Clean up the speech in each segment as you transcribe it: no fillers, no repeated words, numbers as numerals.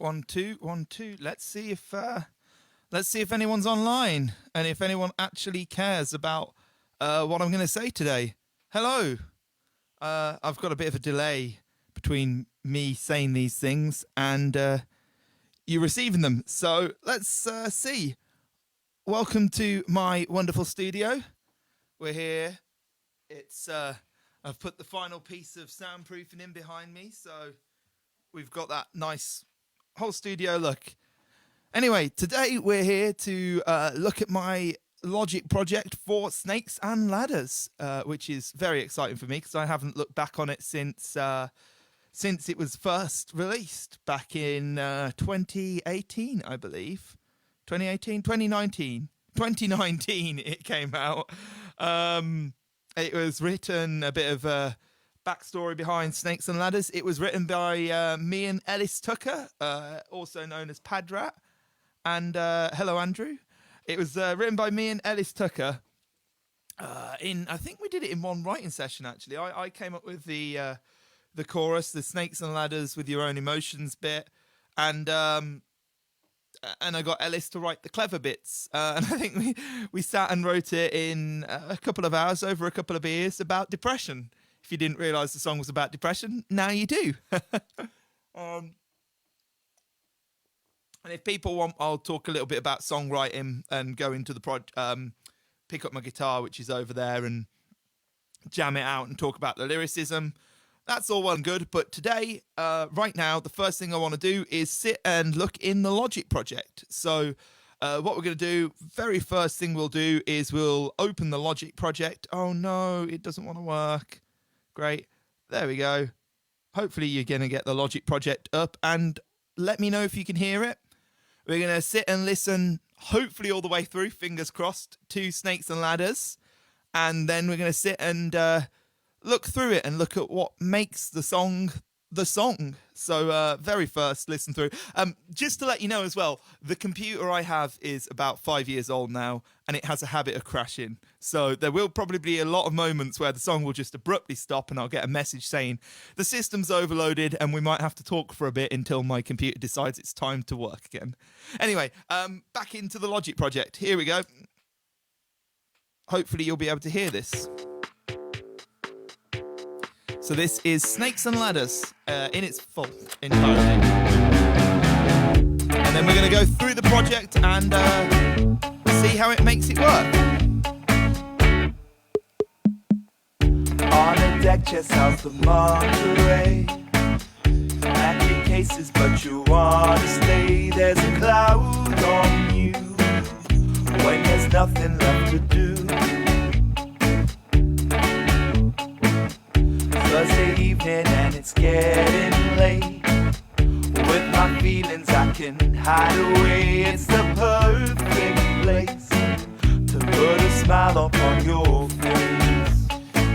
1 2 1 2. Let's see if anyone's online and if anyone actually cares about what I'm going to say today. Hello. I've got a bit of a delay between me saying these things and you receiving them. So let's see. Welcome to my wonderful studio. We're here. It's I've put the final piece of soundproofing in behind me, so we've got that nice whole studio look. Anyway, today we're here to look at my Logic project for Snakes and Ladders, which is very exciting for me because I haven't looked back on it since it was first released back in 2018, I believe. 2019 it came out. It was written, a bit of a backstory behind Snakes and Ladders. It was written by me and Ellis Tucker, also known as Padrat. And hello, Andrew. It was written by me and Ellis Tucker. I think we did it in one writing session, actually. I came up with the chorus, the Snakes and Ladders with your own emotions bit. And I got Ellis to write the clever bits. And I think we sat and wrote it in a couple of hours over a couple of beers about depression. If you didn't realise the song was about depression, now you do. And if people want, I'll talk a little bit about songwriting and go into the pick up my guitar, which is over there, and jam it out and talk about the lyricism. That's all well and good. But today, right now, the first thing I want to do is sit and look in the Logic project. So what we're going to do, very first thing we'll do is we'll open the Logic project. Oh no, it doesn't want to work. Great. There we go. Hopefully you're going to get the Logic project up and let me know if you can hear it. We're going to sit and listen, hopefully all the way through, fingers crossed, to Snakes and Ladders. And then we're going to sit and look through it and look at what makes the song the song. So very first, listen through. Just to let you know as well, the computer I have is about 5 years old now, and it has a habit of crashing. So there will probably be a lot of moments where the song will just abruptly stop and I'll get a message saying the system's overloaded and we might have to talk for a bit until my computer decides it's time to work again. Anyway, back into the Logic project. Here we go. Hopefully you'll be able to hear this. So this is Snakes and Ladders in its full entirety. And then we're going to go through the project and see how it makes it work. On the deck, chest house, the Monterey. Acting cases, but you wanna stay. There's a cloud on you when there's nothing left to do. Thursday evening and it's getting late. With my feelings I can hide away. It's the perfect place to put a smile upon your face.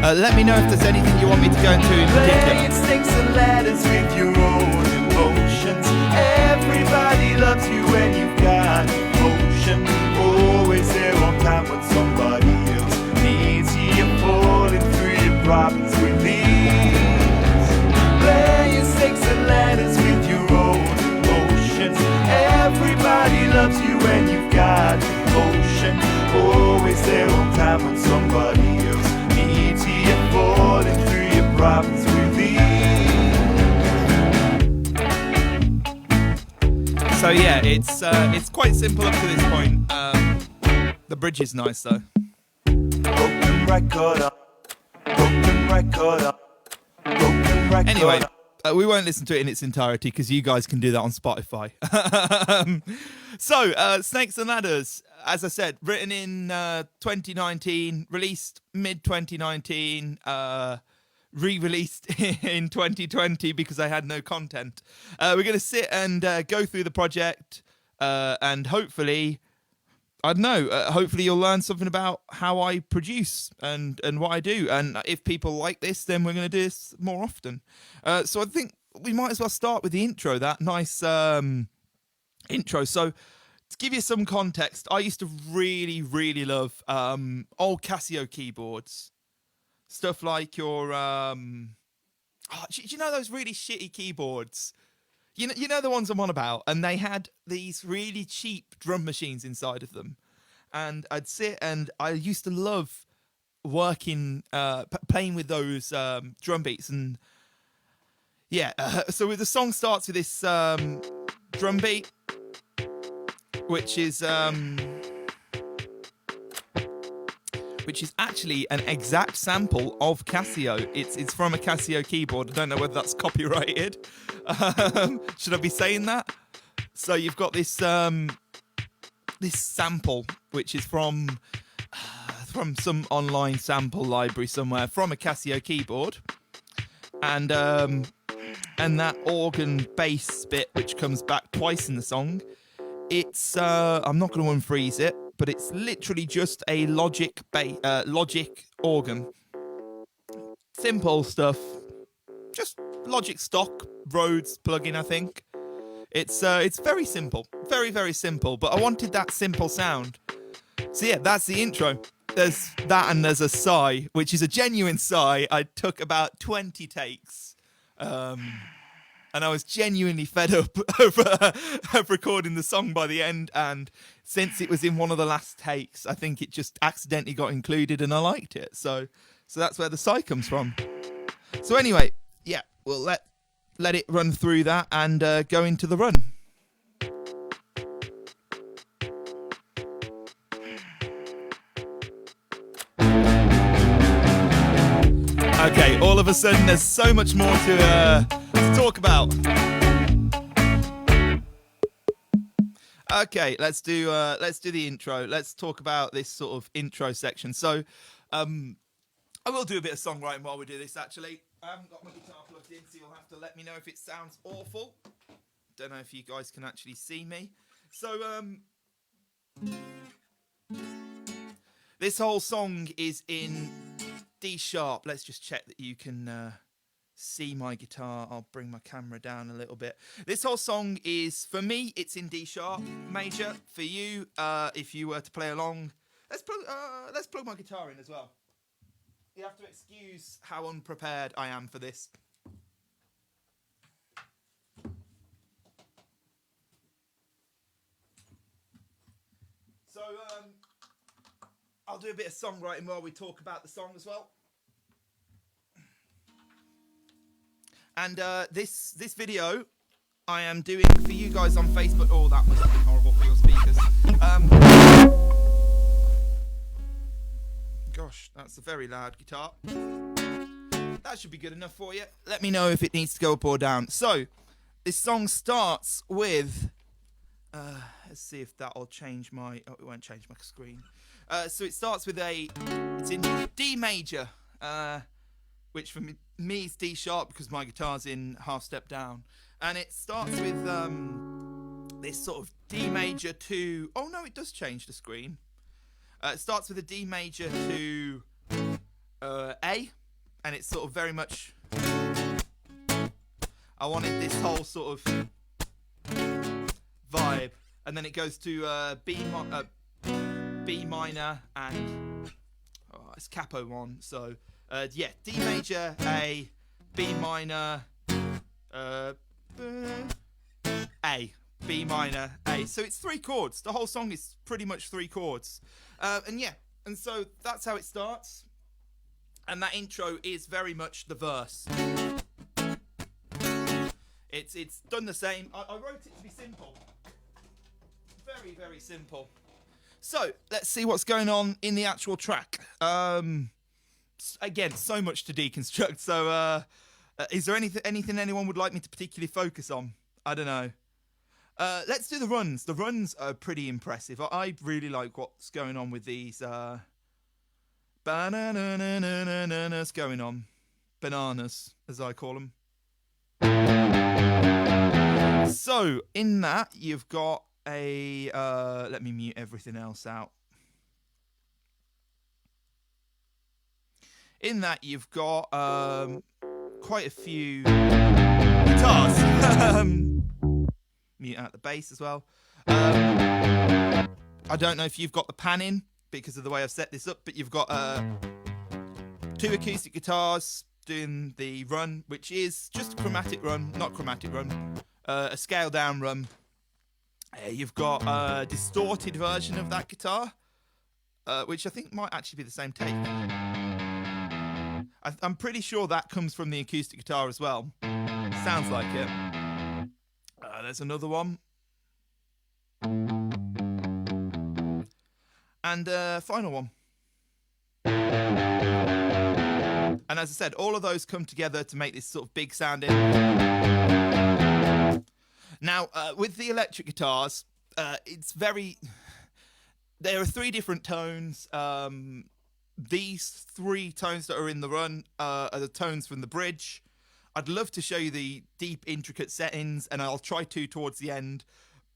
Let me know if there's anything you want me to go into in particular. Playing Snakes and Ladders with your own emotions. Everybody loves you when you've got emotion. Always there on time when somebody else needs you. You're falling through your problems with ease. Playing Snakes and Ladders with your own emotions. Everybody loves you when you've got emotion. Always there on time when somebody else needs you. You're falling through your problems with ease. So yeah, it's quite simple up to this point. The bridge is nice though. Broken record up. Broken record up. Broken record Anyway, up. we won't listen to it in its entirety because you guys can do that on Spotify. So, Snakes and Ladders, as I said, written in 2019, released mid-2019, re-released in 2020 because I had no content. We're going to sit and go through the project and hopefully, I don't know, hopefully you'll learn something about how I produce and what I do. And if people like this, then we're going to do this more often. So I think we might as well start with the intro, that nice intro. So to give you some context, I used to really, really love old Casio keyboards. Stuff like your... do you know those really shitty keyboards You know the ones I'm on about, and they had these really cheap drum machines inside of them, and I'd sit and I used to love working, playing with those drum beats, and yeah. So the song starts with this drum beat, which is actually an exact sample of Casio. It's from a Casio keyboard. I don't know whether that's copyrighted. Should I be saying that? So you've got this this sample, which is from some online sample library somewhere, from a Casio keyboard, and that organ bass bit, which comes back twice in the song. It's I'm not going to unfreeze it, but it's literally just a Logic organ. Simple stuff. Just Logic stock Rhodes plugin, I think. It's very simple. Very, very simple. But I wanted that simple sound. So yeah, that's the intro. There's that, and there's a sigh, which is a genuine sigh. I took about 20 takes. And I was genuinely fed up of recording the song by the end. And since it was in one of the last takes, I think it just accidentally got included, and I liked it. So that's where the sigh comes from. So anyway, yeah, we'll let it run through that and go into the run. Okay, all of a sudden there's so much more to talk about. Okay, let's do the intro. Let's talk about this sort of intro section. So, I will do a bit of songwriting while we do this. Actually, I haven't got my guitar plugged in, so you'll have to let me know if it sounds awful. Don't know if you guys can actually see me. So, this whole song is in D sharp. Let's just check that you can see my guitar. I'll bring my camera down a little bit. This whole song is, for me, it's in D sharp major. For you, if you were to play along, let's plug my guitar in as well. You have to excuse how unprepared I am for this. So, I'll do a bit of songwriting while we talk about the song as well. And this video I am doing for you guys on Facebook. Oh, that must be horrible for your speakers. Gosh, that's a very loud guitar. That should be good enough for you. Let me know if it needs to go up or down. So, this song starts with... let's see if that'll change my... Oh, it won't change my screen. So it starts with it's in D major, which for me is D sharp because my guitar's in half step down. And it starts with this sort of D major to... Oh no, it does change the screen. It starts with a D major to A, and it's sort of very much... I wanted this whole sort of vibe. And then it goes to B minor and... Oh, it's capo 1, so... yeah, D major, A, B minor, A, B minor, A. So it's 3 chords. The whole song is pretty much 3 chords. And yeah, and so that's how it starts. And that intro is very much the verse. It's done the same. I wrote it to be simple. Very, very simple. So, let's see what's going on in the actual track. Again, so much to deconstruct. So, is there anything anyone would like me to particularly focus on? I don't know. Let's do the runs. The runs are pretty impressive. I really like what's going on with these bananas going on. Bananas, as I call them. So, in that, you've got a... let me mute everything else out. In that, you've got quite a few guitars. Mute out the bass as well. I don't know if you've got the pan in because of the way I've set this up, but you've got 2 acoustic guitars doing the run, which is just a chromatic run, not chromatic run. a scale down run. You've got a distorted version of that guitar, which I think might actually be the same take. I'm pretty sure that comes from the acoustic guitar as well. Sounds like it. There's another one. And final one. And as I said, all of those come together to make this sort of big sounding. Now, with the electric guitars, it's very... There are 3 different tones. These 3 tones that are in the run are the tones from the bridge. I'd love to show you the deep, intricate settings, and I'll try to towards the end.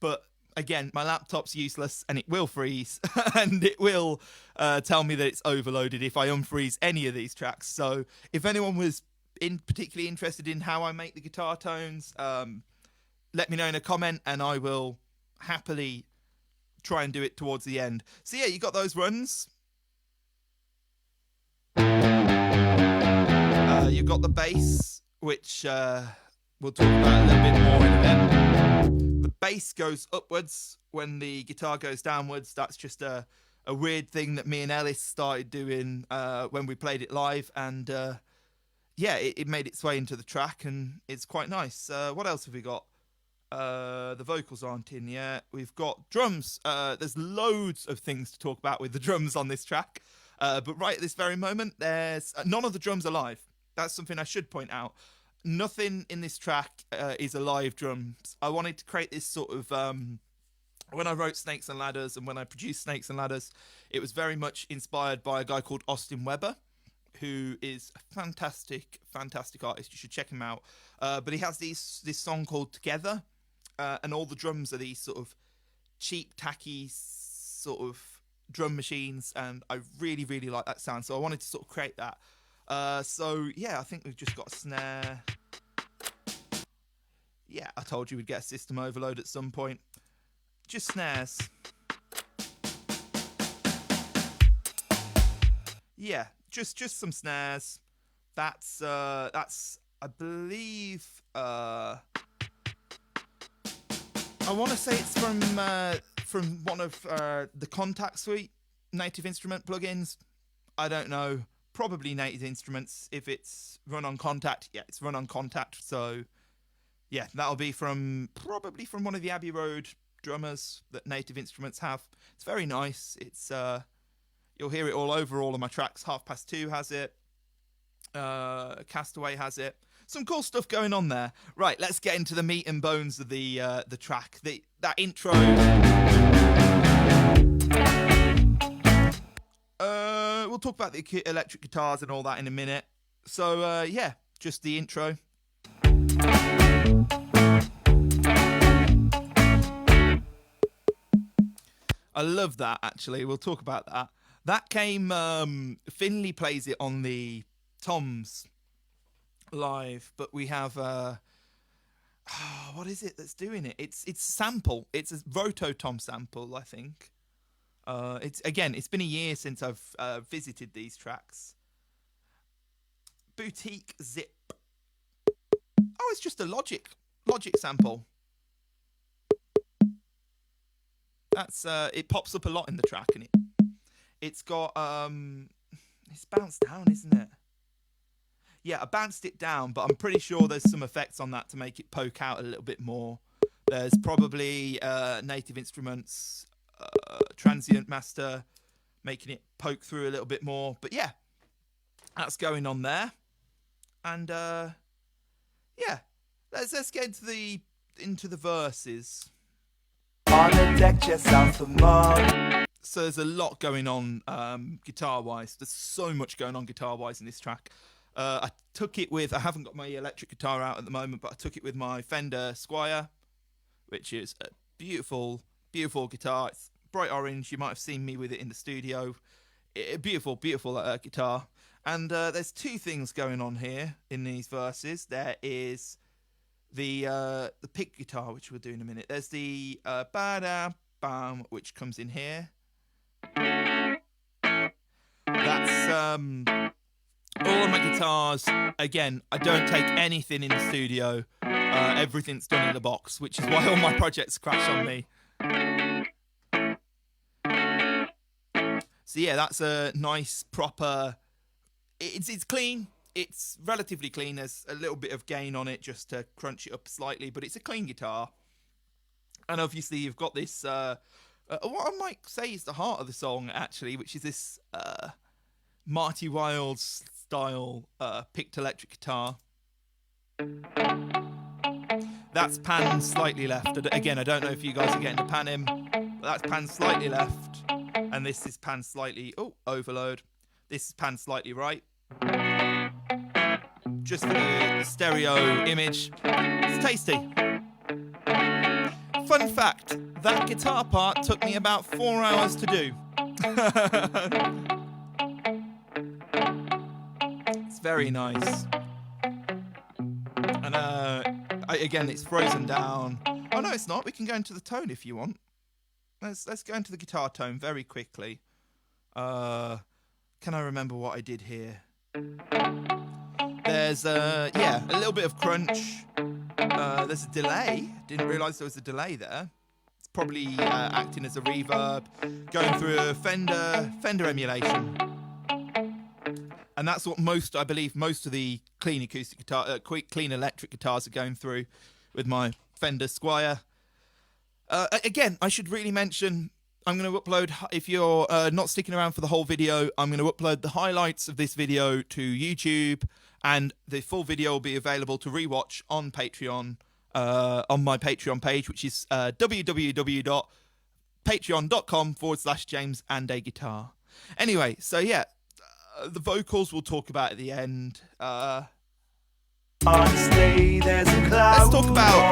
But again, my laptop's useless, and it will freeze, and it will tell me that it's overloaded if I unfreeze any of these tracks. So if anyone was particularly interested in how I make the guitar tones, let me know in a comment, and I will happily try and do it towards the end. So yeah, you got those runs. You've got the bass, which we'll talk about a little bit more in a bit. The bass goes upwards when the guitar goes downwards. That's just a weird thing that me and Ellis started doing when we played it live, and yeah, it made its way into the track, and it's quite nice. What else have we got? The vocals aren't in yet. We've got drums. There's loads of things to talk about with the drums on this track, but right at this very moment, there's none of the drums are live. That's something I should point out. Nothing in this track is a live drums. I wanted to create this sort of when I wrote Snakes and Ladders and when I produced Snakes and Ladders, it was very much inspired by a guy called Austin Weber, who is a fantastic artist. You should check him out. But he has this song called Together, and all the drums are these sort of cheap, tacky sort of drum machines, and I really, really like that sound. So I wanted to sort of create that. So yeah, I think we've just got a snare. Yeah, I told you we'd get a system overload at some point. Just snares. Yeah, just some snares. That's I believe I want to say it's from one of the Contact Suite Native Instrument plugins. I don't know. Probably Native Instruments. If it's run on Contact, yeah, it's run on Contact. So yeah, that'll be probably from one of the Abbey Road drummers that Native Instruments have. It's very nice. It's you'll hear it all over all of my tracks. 2:30 has it. Castaway has it. Some cool stuff going on there. Right, let's get into the meat and bones of the track. That intro. We'll talk about the electric guitars and all that in a minute. So yeah, just the intro. I love that, actually. We'll talk about that. That came, Finley plays it on the Toms live, but we have, what is it that's doing it? It's sample. It's a Roto Tom sample, I think. It's been a year since I've visited these tracks. Boutique Zip. Oh, it's just a Logic sample. That's it pops up a lot in the track, and it's got it's bounced down, isn't it? Yeah, I bounced it down, but I'm pretty sure there's some effects on that to make it poke out a little bit more. There's probably Native Instruments transient master making it poke through a little bit more. But yeah, that's going on there. And yeah, let's get into the verses. On the deck just south of Mom. So there's a lot going on guitar-wise. There's so much going on guitar-wise in this track. I haven't got my electric guitar out at the moment, but I took it with my Fender Squier, which is a beautiful, beautiful guitar. It's bright orange. You might have seen me with it in the studio. Beautiful, beautiful guitar. And there's 2 things going on here in these verses. There is the pick guitar, which we'll do in a minute. There's the ba-da-bam, which comes in here. That's All of my guitars, again, I don't take anything in the studio. Everything's done in the box, which is why all my projects crash on me. So yeah, that's a nice, proper... It's clean. It's relatively clean. There's a little bit of gain on it just to crunch it up slightly, but it's a clean guitar. And obviously you've got this, what I might say is the heart of the song, actually, which is this Marty Wilds style picked electric guitar. That's panned slightly left. Again, I don't know if you guys are getting to pan him, but that's panned slightly left. And this is panned slightly... Oh, overload. This is panned slightly right. Just for the stereo image. It's tasty. Fun fact, that guitar part took me about 4 hours to do. It's very nice. And again, it's frozen down. Oh no, it's not. We can go into the tone if you want. Let's go into the guitar tone very quickly. Can I remember what I did here? There's a little bit of crunch. There's a delay. Didn't realise there was a delay there. It's probably acting as a reverb, going through a Fender emulation. And that's what I believe most of the clean acoustic guitar, clean electric guitars are going through with my Fender Squier. Again, I should really mention, I'm going to upload, if you're not sticking around for the whole video, I'm going to upload the highlights of this video to YouTube, and the full video will be available to rewatch on Patreon, on my Patreon page, which is www.patreon.com/JamesAndAGuitar. Anyway, so yeah, the vocals we'll talk about at the end. Honestly, there's a cloud.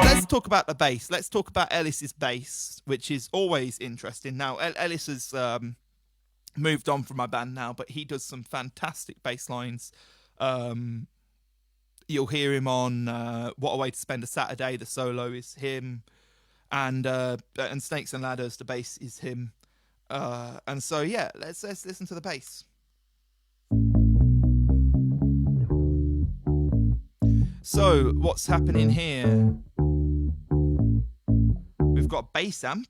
Let's talk about the bass. Let's talk about Ellis's bass, which is always interesting. Now, Ellis has moved on from my band now, but he does some fantastic bass lines. You'll hear him on What a Way to Spend a Saturday. The solo is him, and Snakes and Ladders, the bass is him. And so yeah, let's listen to the bass. So, what's happening here? We've got a bass amp,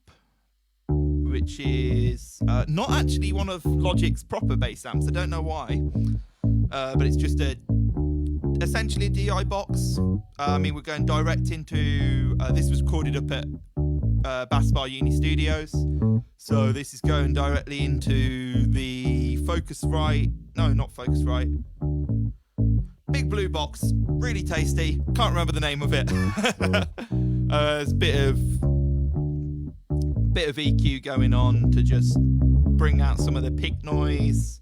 which is not actually one of Logic's proper bass amps. I don't know why, but it's just essentially a DI box. I mean, we're going direct into... this was recorded up at Bass Bar Uni Studios. So this is going directly into the Focusrite... No, not Focusrite. Big blue box, really tasty. Can't remember the name of it. There's a bit of EQ going on to just bring out some of the pick noise.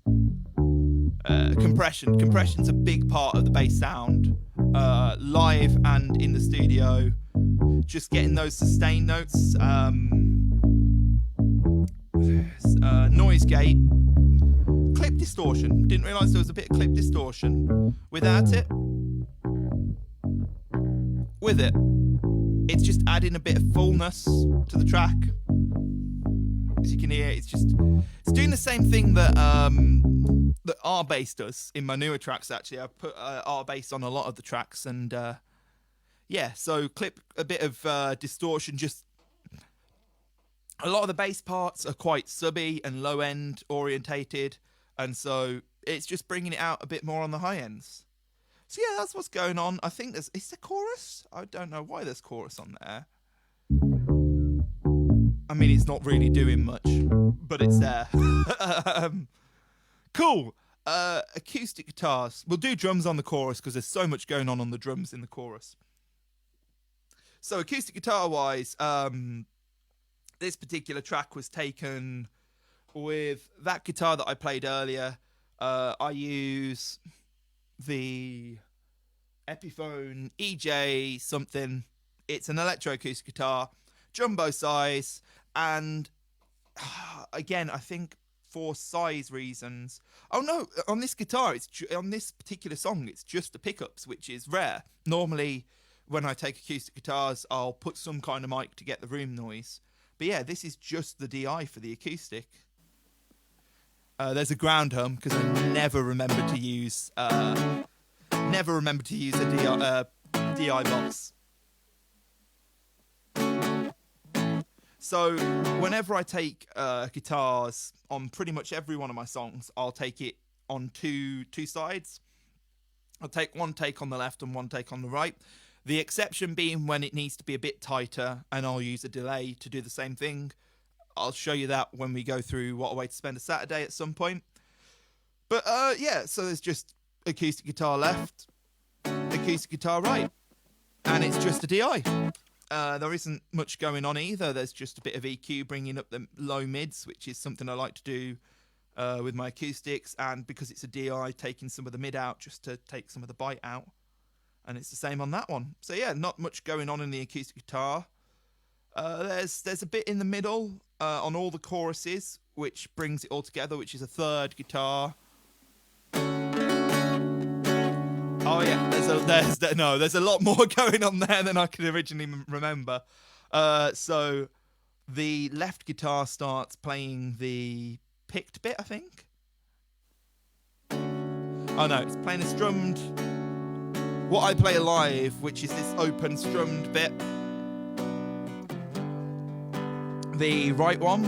Compression's a big part of the bass sound, live and in the studio. Just getting those sustained notes. Noise gate. Clip distortion. Didn't realise there was a bit of clip distortion. Without it, with it, it's just adding a bit of fullness to the track. As you can hear, it's doing the same thing that R bass does in my newer tracks. Actually, I've put R bass on a lot of the tracks, and yeah, so clip a bit of distortion. Just a lot of the bass parts are quite subby and low end orientated. And so it's just bringing it out a bit more on the high ends. So yeah, that's what's going on. I think is there chorus? I don't know why there's chorus on there. I mean, it's not really doing much, but it's there. Cool. Acoustic guitars. We'll do drums on the chorus because there's so much going on the drums in the chorus. So acoustic guitar wise, this particular track was taken with that guitar that I played earlier. I use the Epiphone EJ something. It's an electroacoustic guitar, jumbo size, and again, I think for size reasons. Oh no, on this guitar, on this particular song, it's just the pickups, which is rare. Normally, when I take acoustic guitars, I'll put some kind of mic to get the room noise. But yeah, this is just the DI for the acoustic. There's a ground hum because I never remember to use a DI box. So whenever I take guitars on pretty much every one of my songs, I'll take it on two sides. I'll take one take on the left and one take on the right. The exception being when it needs to be a bit tighter, and I'll use a delay to do the same thing. I'll show you that when we go through What a Way to Spend a Saturday at some point. But yeah, so there's just acoustic guitar left, acoustic guitar right, and it's just a DI. There isn't much going on either. There's just a bit of EQ bringing up the low mids, which is something I like to do with my acoustics, and because it's a DI, taking some of the mid out just to take some of the bite out. And it's the same on that one. So yeah, not much going on in the acoustic guitar. There's a bit in the middle on all the choruses, which brings it all together, which is a third guitar. Oh yeah, there's a lot more going on there than I could originally remember. So the left guitar starts playing the picked bit, I think. Oh no, it's playing a strummed. What I play live, which is this open strummed bit. The right one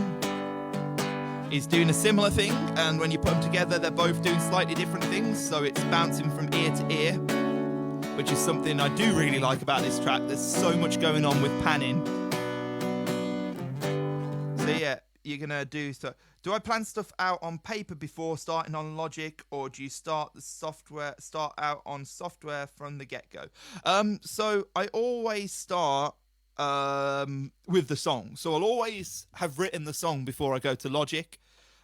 is doing a similar thing, and when you put them together, they're both doing slightly different things, so it's bouncing from ear to ear, which is something I do really like about this track. There's so much going on with panning. So yeah, you're gonna do so. Do I plan stuff out on paper before starting on Logic, or do you start out on software from the get-go? So I always start with the song. So I'll always have written the song before I go to Logic,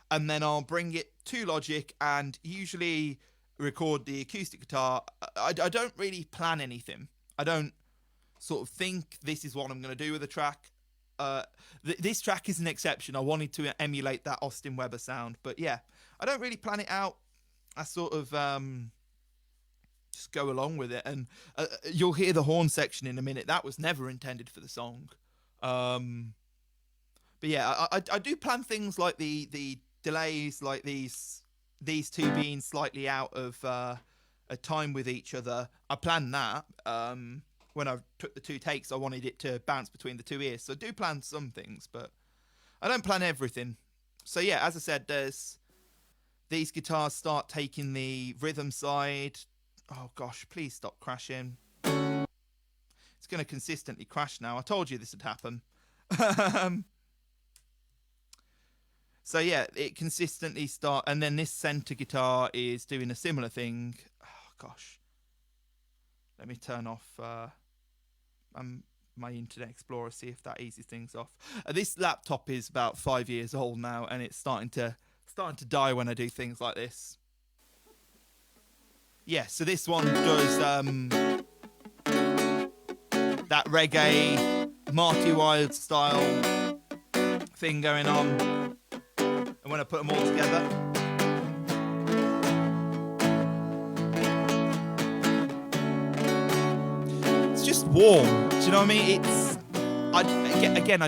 and then I'll bring it to Logic and usually record the acoustic guitar. I don't really plan anything. I don't sort of think this is what I'm going to do with the track. This track is an exception. I wanted to emulate that Austin Weber sound, but yeah, I don't really plan it out. I sort of just go along with it, and you'll hear the horn section in a minute. That was never intended for the song, but yeah, I do plan things like the delays, like these two being slightly out of a time with each other. I planned that. When I took the two takes, I wanted it to bounce between the two ears. So I do plan some things, but I don't plan everything. So yeah, as I said, there's these guitars start taking the rhythm side. Oh gosh, please stop crashing. It's going to consistently crash now. I told you this would happen. So yeah, it consistently start, and then this center guitar is doing a similar thing. Oh gosh. Let me turn off my Internet Explorer, see if that eases things off. This laptop is about 5 years old now, and it's starting to die when I do things like this. Yeah, so this one does that reggae Marty Wilde style thing going on, and when I put them all together, just warm. Do you know what I mean? I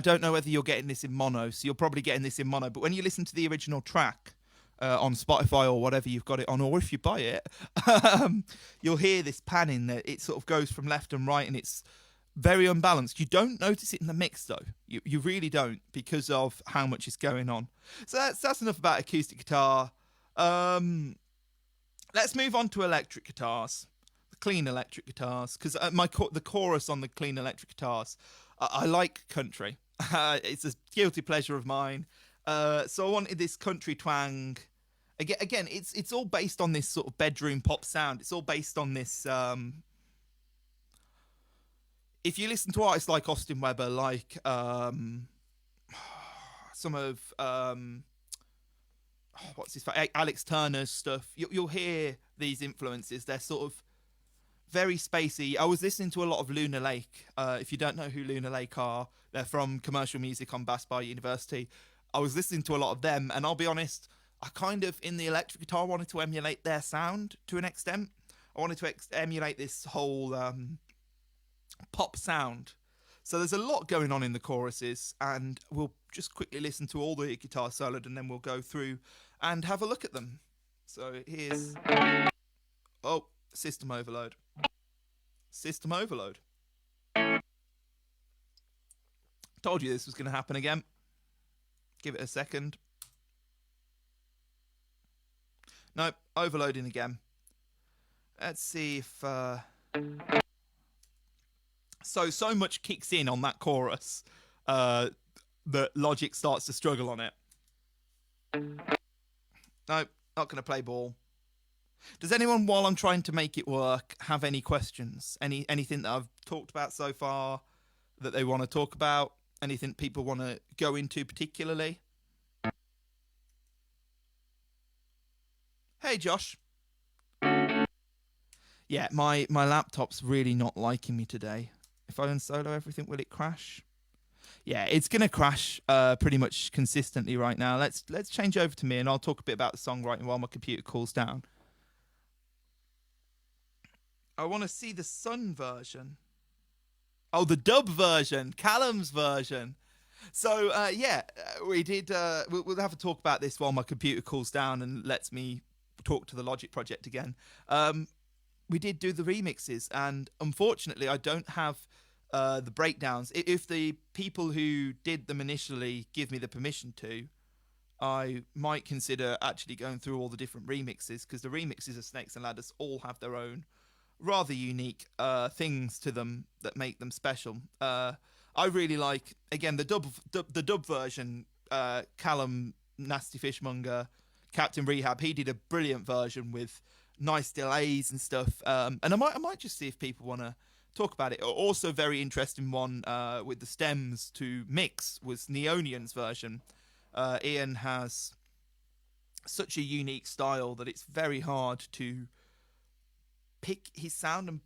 don't know whether you're getting this in mono, so you're probably getting this in mono, but when you listen to the original track on Spotify or whatever you've got it on, or if you buy it, you'll hear this panning that it sort of goes from left and right, and it's very unbalanced. You don't notice it in the mix though. You really don't, because of how much is going on. So that's enough about acoustic guitar. Let's move on to electric guitars. Clean electric guitars, because the chorus on the clean electric guitars, I like country. It's a guilty pleasure of mine. So I wanted this country twang. Again, it's all based on this sort of bedroom pop sound. It's all based on this. If you listen to artists like Austin Weber, like some of what's his face, Alex Turner's stuff, you'll hear these influences. They're sort of very spacey. I was listening to a lot of Luna Lake. If you don't know who Luna Lake are, they're from Commercial Music on Bass Bar University. I was listening to a lot of them, and I'll be honest, I kind of, in the electric guitar, wanted to emulate their sound to an extent. I wanted to emulate this whole pop sound. So there's a lot going on in the choruses, and we'll just quickly listen to all the guitar soloed, and then we'll go through and have a look at them. So here's... Oh, system overload. System overload. Told you this was going to happen again. Give it a second. Nope, overloading again. Let's see if... So much kicks in on that chorus that Logic starts to struggle on it. Nope, not going to play ball. Does anyone, while I'm trying to make it work, have any questions? Anything that I've talked about so far that they want to talk about? Anything people want to go into particularly? Hey, Josh. Yeah, my laptop's really not liking me today. If I unsolo everything, will it crash? Yeah, it's going to crash pretty much consistently right now. Let's change over to me, and I'll talk a bit about the songwriting while my computer cools down. I want to see the Sun version. Oh, the dub version, Callum's version. So, we did... we'll have a talk about this while my computer cools down and lets me talk to the Logic project again. We did do the remixes, and unfortunately, I don't have the breakdowns. If the people who did them initially give me the permission to, I might consider actually going through all the different remixes, because the remixes of Snakes and Ladders all have their own rather unique things to them that make them special. I really like, again, the dub version. Callum, Nasty Fishmonger, Captain Rehab, he did a brilliant version with nice delays and stuff. And I might just see if people want to talk about it. Also, very interesting one with the stems to mix was Neonian's version. Ian has such a unique style that it's very hard to pick his sound and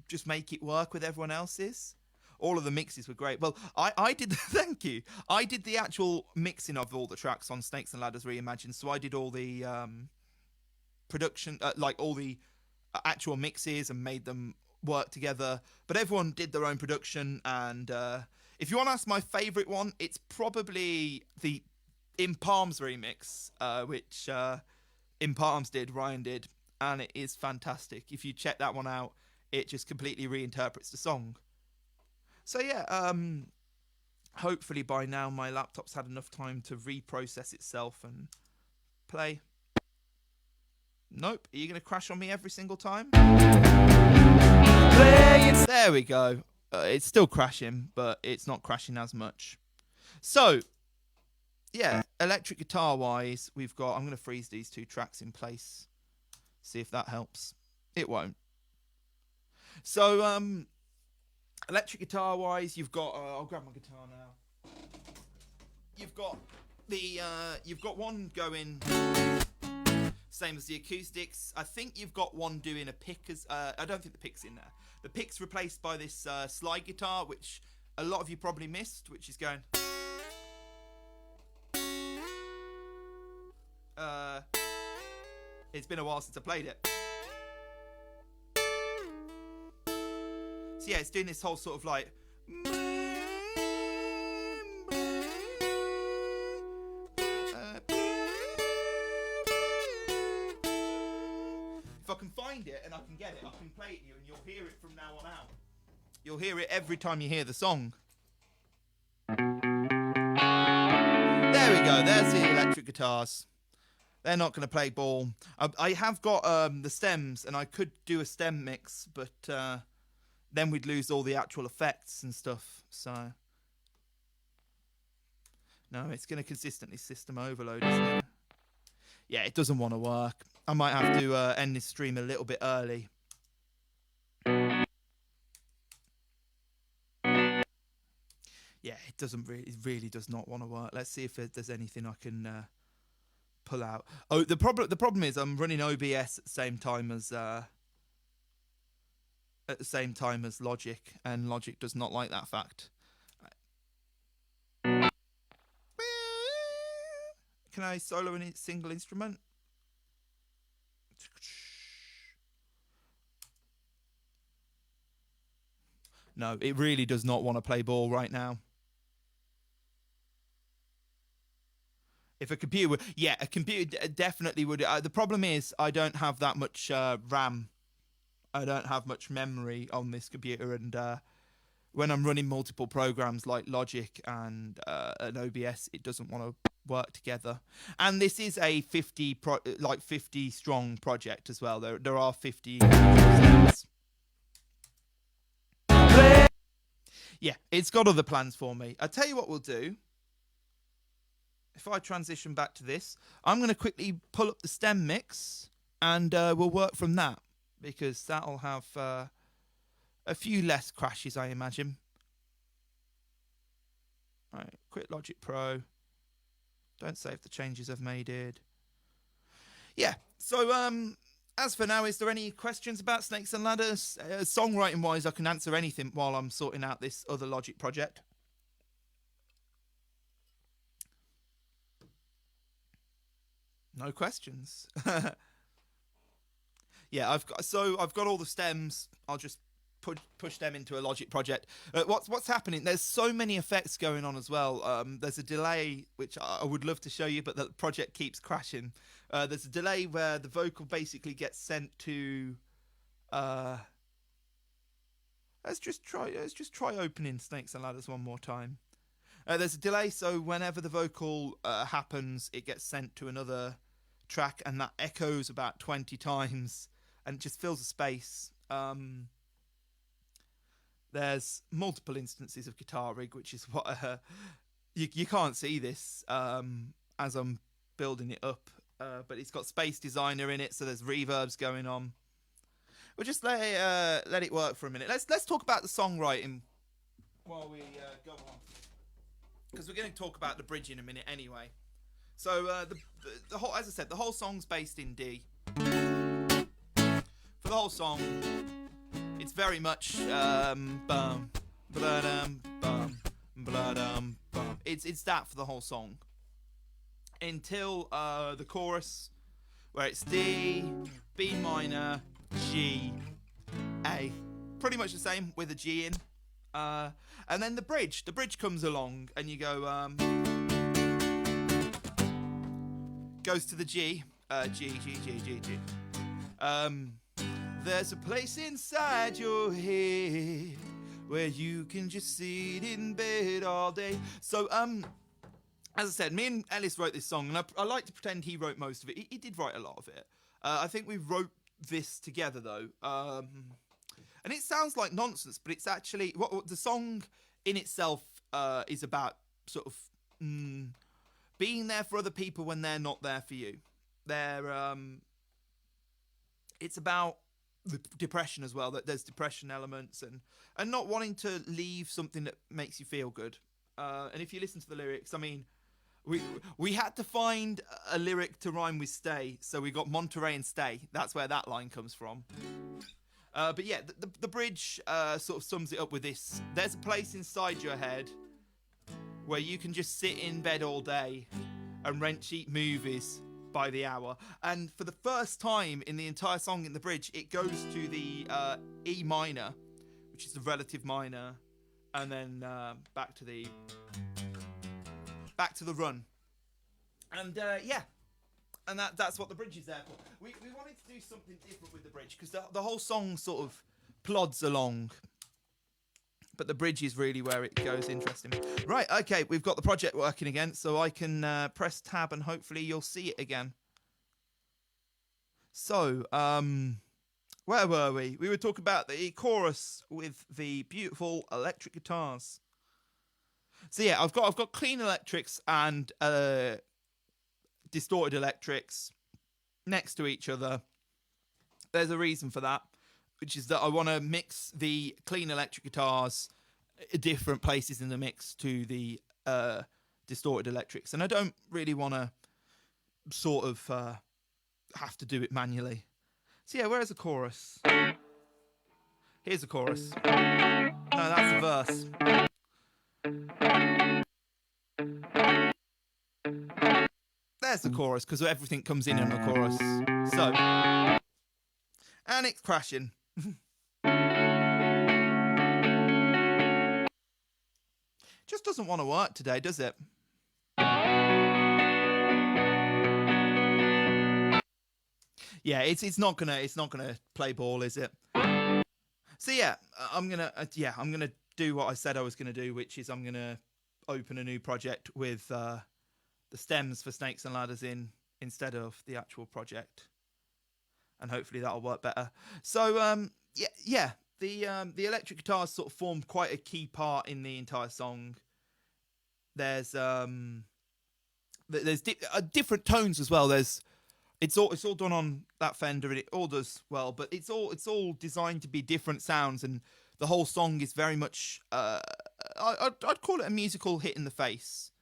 just make it work with everyone else's. All of the mixes were great. Well, I did thank you. I did the actual mixing of all the tracks on Snakes and Ladders Reimagined. So I did all the production, like all the actual mixes, and made them work together. But everyone did their own production. And if you want to ask my favourite one, it's probably the In Palms remix, which In Palms did, Ryan did. And it is fantastic. If you check that one out, it just completely reinterprets the song. So yeah, hopefully by now my laptop's had enough time to reprocess itself and play. Nope. Are you going to crash on me every single time? There we go. It's still crashing, but it's not crashing as much. So, yeah, electric guitar wise, we've got... I'm going to freeze these two tracks in place. See if that helps. It won't. So, electric guitar wise, you've got... I'll grab my guitar now. You've got the... you've got one going... Same as the acoustics. I think you've got one doing a pick as... I don't think the pick's in there. The pick's replaced by this slide guitar, which a lot of you probably missed, which is going... It's been a while since I played it. So yeah, it's doing this whole sort of like... If I can find it and I can get it, I can play it to you and you'll hear it from now on out. You'll hear it every time you hear the song. There we go, there's the electric guitars. They're not going to play ball. I have got the stems, and I could do a stem mix, but then we'd lose all the actual effects and stuff. So, no, it's going to consistently system overload, isn't it? Yeah, it doesn't want to work. I might have to end this stream a little bit early. Yeah, it doesn't really, it really does not want to work. Let's see if there's anything I can pull out. Oh, the problem is I'm running OBS at the same time as Logic, and Logic does not like that fact. Can I solo a single instrument? No, it really does not want to play ball right now. If a computer would, yeah, a computer definitely would. The problem is I don't have that much RAM. I don't have much memory on this computer, and when I'm running multiple programs like Logic and an OBS, it doesn't want to work together. And this is a 50 strong project as well. There are 50 stems. Yeah, it's got other plans for me. I'll tell you what we'll do. If I transition back to this, I'm going to quickly pull up the stem mix, and we'll work from that, because that'll have a few less crashes, I imagine. All right, quit Logic Pro. Don't save the changes I've made it. Yeah, so as for now, is there any questions about Snakes and Ladders? Songwriting-wise, I can answer anything while I'm sorting out this other Logic project. No questions. Yeah, I've got all the stems. I'll just push them into a Logic project. What's happening? There's so many effects going on as well. There's a delay which I would love to show you, but the project keeps crashing. There's a delay where the vocal basically gets sent to. Let's just try opening Snakes and Ladders one more time. There's a delay, so whenever the vocal happens, it gets sent to another track, and that echoes about 20 times, and it just fills a space. There's multiple instances of guitar rig, which is what you can't see this as I'm building it up, but it's got Space Designer in it, so there's reverbs going on. We'll just let it work for a minute. Let's talk about the songwriting while we go on, because we're going to talk about the bridge in a minute anyway. So the whole, as I said, the whole song's based in D. For the whole song, it's very much bum, bladum, bum, bladum, bum. It's that for the whole song until the chorus, where it's D, B minor, G, A. Pretty much the same with a G in. And then the bridge comes along, and you go goes to the G, G. There's a place inside your head where you can just sit in bed all day. So as I said, me and Ellis wrote this song, and I like to pretend he wrote most of it. He did write a lot of it. I think we wrote this together though, and it sounds like nonsense, but it's actually what the song in itself is about. Sort of being there for other people when they're not there for you. It's about the depression as well. That there's depression elements and not wanting to leave something that makes you feel good. And if you listen to the lyrics, I mean, we had to find a lyric to rhyme with stay, so we got Monterey and stay. That's where that line comes from. But yeah, the bridge sort of sums it up with this. There's a place inside your head where you can just sit in bed all day and rent cheap movies by the hour. And for the first time in the entire song in the bridge, it goes to the E minor, which is the relative minor, and then back to the run. And yeah, and that's what the bridge is there for. We wanted to do something different with the bridge, because the whole song sort of plods along, but the bridge is really where it goes interesting. Right, okay, we've got the project working again, so I can press tab and hopefully you'll see it again. So, where were we? We were talking about the chorus with the beautiful electric guitars. So yeah, I've got clean electrics and distorted electrics next to each other. There's a reason for that, which is that I want to mix the clean electric guitars at different places in the mix to the distorted electrics. And I don't really want to sort of have to do it manually. So yeah, where's the chorus? Here's the chorus. No, that's the verse. There's the chorus, because everything comes in the chorus. So, and it's crashing. Just doesn't want to work today, does it? Yeah, it's not gonna play ball, is it? So yeah, I'm gonna do what I said I was gonna do, which is I'm gonna open a new project with the stems for Snakes and Ladders in instead of the actual project, and hopefully that'll work better. So the electric guitars sort of form quite a key part in the entire song. There's different tones as well. It's all done on that Fender, and it all does well, but it's all designed to be different sounds, and the whole song is very much I'd call it a musical hit in the face.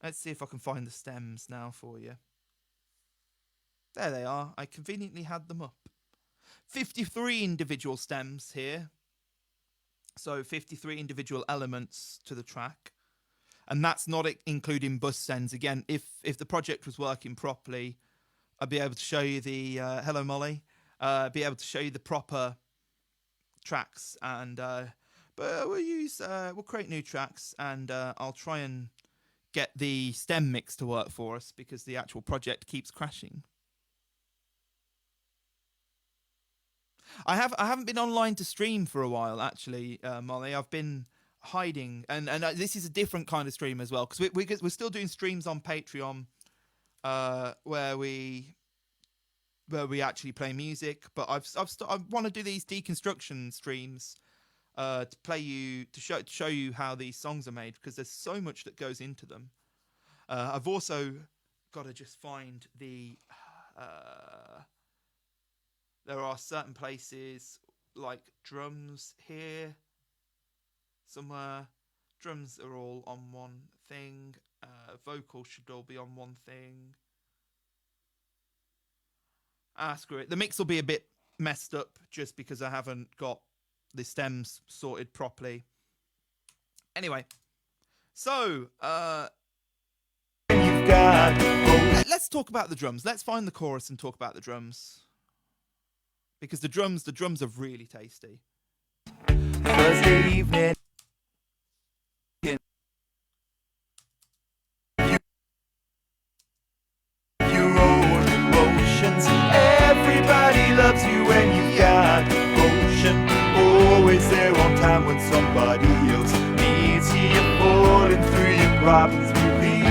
Let's see if I can find the stems now for you. There they are. I conveniently had them up. 53 individual stems here. So 53 individual elements to the track. And that's not including bus sends. Again, if the project was working properly, I'd be able to show you the hello Molly. Be able to show you the proper tracks, and but we'll create new tracks, and I'll try and get the stem mix to work for us because the actual project keeps crashing. I haven't been online to stream for a while, actually, Molly. I've been hiding, and this is a different kind of stream as well, because we're still doing streams on Patreon, where we actually play music. But I want to do these deconstruction streams to show you how these songs are made, because there's so much that goes into them. I've also got to just find the. There are certain places like drums here. Somewhere, drums are all on one thing. Vocals should all be on one thing. Screw it. The mix will be a bit messed up just because I haven't got the stems sorted properly. Anyway, so let's talk about the drums. Let's find the chorus and talk about the drums, because the drums are really tasty. Thursday evening. Everybody loves you when you've got devotion. Always there on time when somebody else needs you. You're falling through your problems with ease.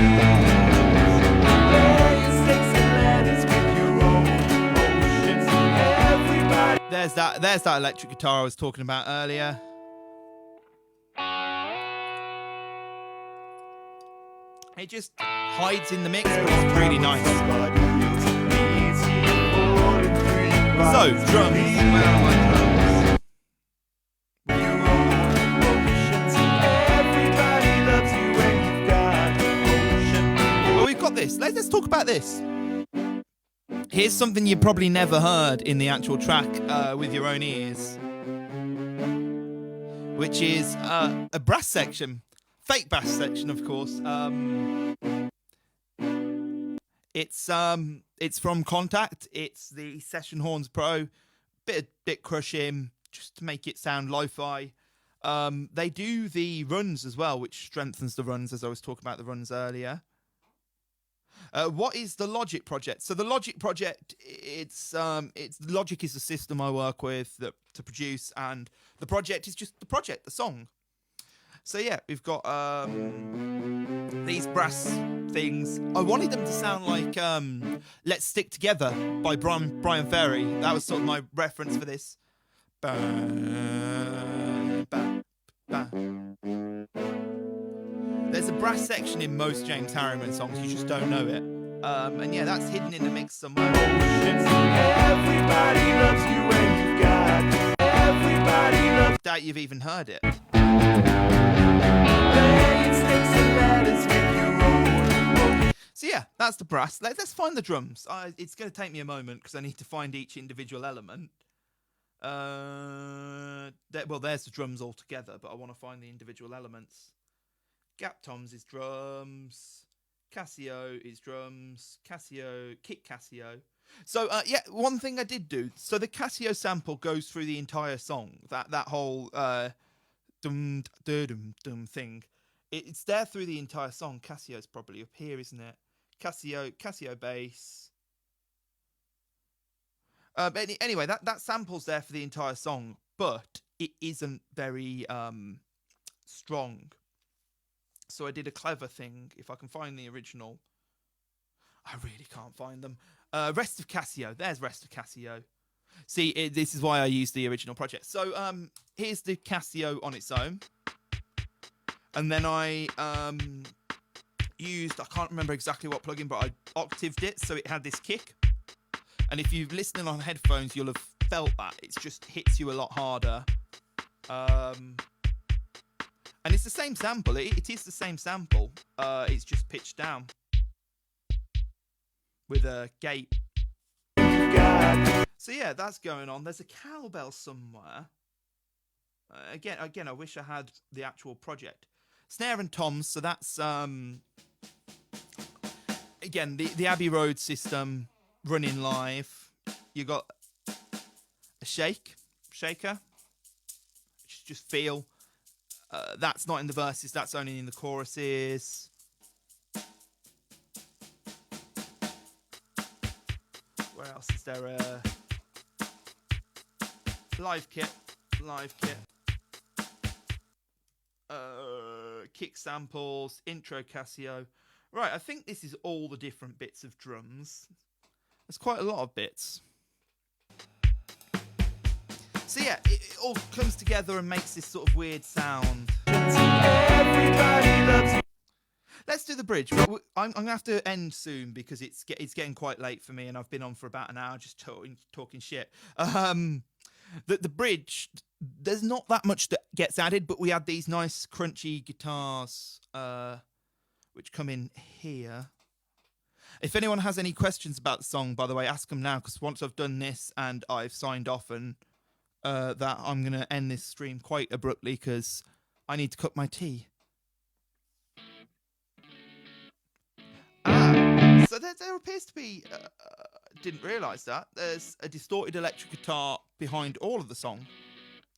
Laying snakes and ladders with your own emotions. Everybody. There's that electric guitar I was talking about earlier. It just hides in the mix, but it's really nice. So, drums. Where are my drums? Well, we've got this. Let's talk about this. Here's something you probably never heard in the actual track with your own ears, which is a brass section. Fake bass section, of course. It's from Contact. It's the Session Horns Pro. Bit crushing, just to make it sound lo-fi. They do the runs as well, which strengthens the runs, as I was talking about the runs earlier. What is the Logic project? So the Logic project, it's Logic is the system I work with to produce, and the project is just the project, the song. So yeah, we've got these brass things. I wanted them to sound like "Let's Stick Together" by Brian Ferry. That was sort of my reference for this. There's a brass section in most James Harriman songs, you just don't know it. And yeah, that's hidden in the mix somewhere. Everybody loves you when you've got. Everybody loves. Doubt you've even heard it. So yeah, that's the brass. Let's find the drums. It's going to take me a moment because I need to find each individual element. There's the drums all together, but I want to find the individual elements. Gap Toms is drums. Casio is drums. Kit Casio. So yeah, one thing I did do. So the Casio sample goes through the entire song. That whole dum dum dum thing. It's there through the entire song. Cassio's probably up here, isn't it? Casio bass. Anyway, that sample's there for the entire song, but it isn't very strong. So I did a clever thing. If I can find the original, I really can't find them. Rest of Casio. There's Rest of Casio. See, this is why I used the original project. So here's the Casio on its own. And then I used, I can't remember exactly what plugin, but I octaved it so it had this kick. And if you're listening on headphones, you'll have felt that. It just hits you a lot harder. And it's the same sample. It is the same sample. It's just pitched down with a gate. So yeah, that's going on. There's a cowbell somewhere. Again, I wish I had the actual project. Snare and toms, so that's again the Abbey Road system running live. You got a shaker, just feel. That's not in the verses, that's only in the choruses. Where else is there? Live kit. Kick samples, intro Casio. Right, I think this is all the different bits of drums. There's quite a lot of bits. So yeah, it all comes together and makes this sort of weird sound. Everybody loves you. Let's do the bridge. I'm going to have to end soon because it's getting quite late for me and I've been on for about an hour just talking shit. The bridge, there's not that much that gets added, but we add these nice crunchy guitars, which come in here. If anyone has any questions about the song, by the way, ask them now, because once I've done this and I've signed off and that, I'm going to end this stream quite abruptly because I need to cook my tea. So there appears to be, didn't realise that, there's a distorted electric guitar behind all of the song.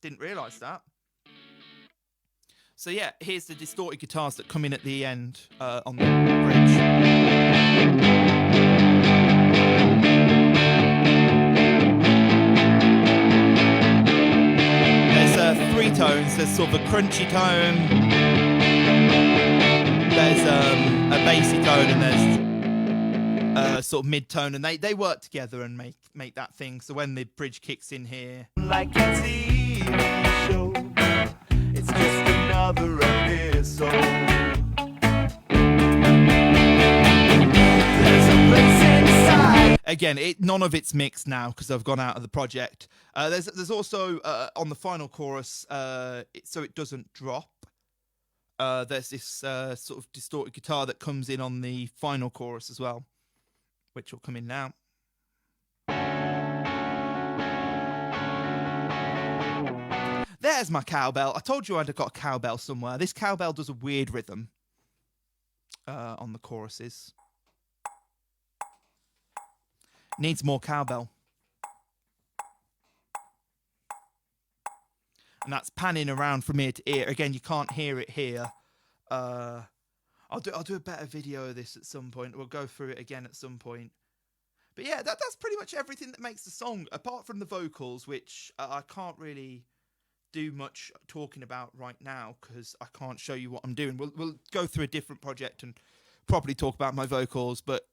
Didn't realise that. So yeah, here's the distorted guitars that come in at the end on the bridge. There's 3 tones. There's sort of a crunchy tone, there's a bassy tone, and there's sort of mid-tone, and they work together and make that thing. So when the bridge kicks in here, Like a TV show, it's just another episode. There's a place inside. again, none of it's mixed now because I've gone out of the project. There's also on the final chorus, so it doesn't drop. There's this sort of distorted guitar that comes in on the final chorus as well, which will come in now. There's my cowbell. I told you I'd got a cowbell somewhere. This cowbell does a weird rhythm on the choruses. Needs more cowbell. And that's panning around from ear to ear. Again, you can't hear it here. I'll do a better video of this at some point. We'll go through it again at some point. But yeah, that's pretty much everything that makes the song, apart from the vocals, which I can't really do much talking about right now because I can't show you what I'm doing. We'll go through a different project and properly talk about my vocals, but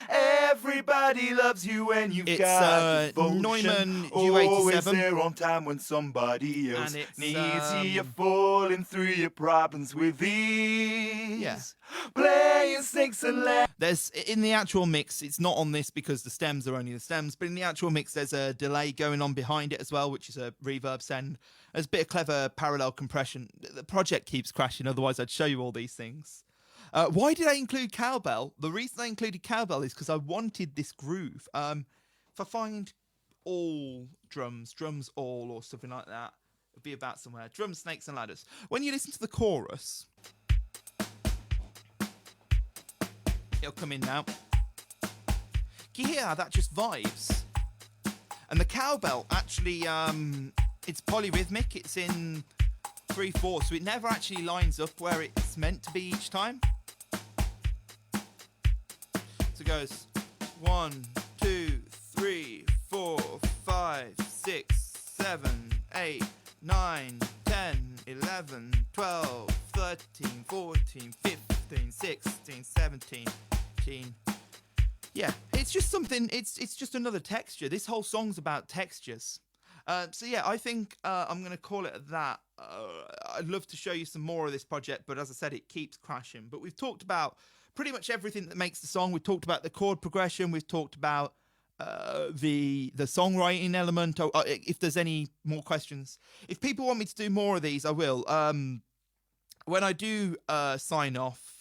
Everybody loves you when you've got devotion. Neumann Always U87. there on time when somebody else And it's, needs you. You're falling through your problems with ease. Yeah. Playing snakes and ladders. There's, in the actual mix, it's not on this because the stems are only the stems, but in the actual mix there's a delay going on behind it as well, which is a reverb send. There's a bit of clever parallel compression. The project keeps crashing, otherwise I'd show you all these things. Why did I include cowbell? The reason I included cowbell is because I wanted this groove. If I find all drums all or something like that, it'll be about somewhere. Drums, snakes and ladders. When you listen to the chorus, it'll come in now. Can you hear how that just vibes? And the cowbell actually, it's polyrhythmic. It's in 3/4, so it never actually lines up where it's it's meant to be each time. So it goes 1, 2, 3, 4, 5, 6, 7, 8, 9, 10, 11, 12, 13, 14, 15, 16, 17, 18. Yeah, it's just something, it's just another texture. This whole song's about textures. So yeah, I think I'm going to call it at that. I'd love to show you some more of this project, but as I said, it keeps crashing. But we've talked about pretty much everything that makes the song. We've talked about the chord progression. We've talked about the songwriting element. If there's any more questions, if people want me to do more of these, I will. When I do sign off,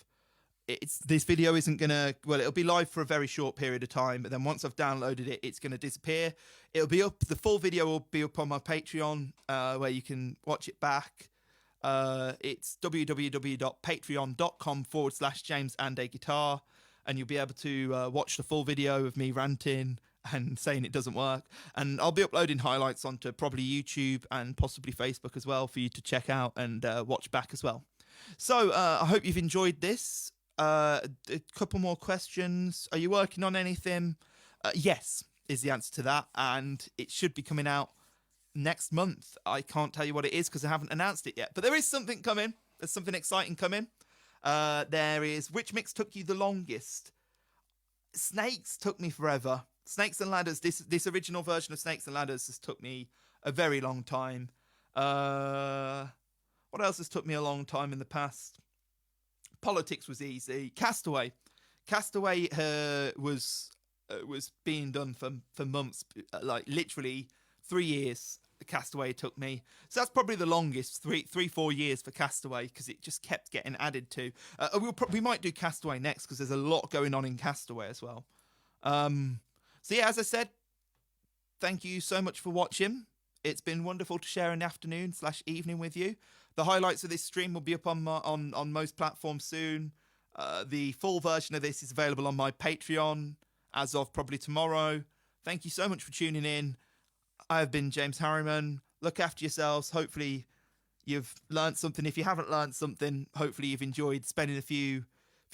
this video isn't gonna, well, it'll be live for a very short period of time, but then once I've downloaded it, it's gonna disappear. It'll be up, the full video will be up on my Patreon, where you can watch it back. It's www.patreon.com/JamesAndAGuitar, and you'll be able to watch the full video of me ranting and saying it doesn't work. And I'll be uploading highlights onto probably YouTube and possibly Facebook as well for you to check out and watch back as well. So I hope you've enjoyed this. A couple more questions. Are you working on anything? Yes, is the answer to that, and it should be coming out next month. I can't tell you what it is because I haven't announced it yet, but there is something coming. There's something exciting coming. There is, which mix took you the longest? Snakes took me forever. Snakes and Ladders, this original version of Snakes and Ladders has took me a very long time. What else has took me a long time in the past? Politics was easy. Castaway was being done for months, like literally 3 years. The Castaway took me, so that's probably the longest, 4 years for Castaway, because it just kept getting added to. We might do Castaway next because there's a lot going on in Castaway as well. So yeah, as I said, thank you so much for watching. It's been wonderful to share an afternoon/evening with you. The highlights of this stream will be up on most platforms soon. The full version of this is available on my Patreon as of probably tomorrow. Thank you so much for tuning in. I have been James Harriman. Look after yourselves. Hopefully you've learned something. If you haven't learned something, hopefully you've enjoyed spending a few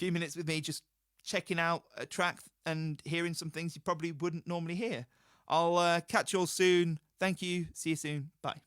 minutes with me just checking out a track and hearing some things you probably wouldn't normally hear. I'll catch you all soon. Thank you. See you soon. Bye.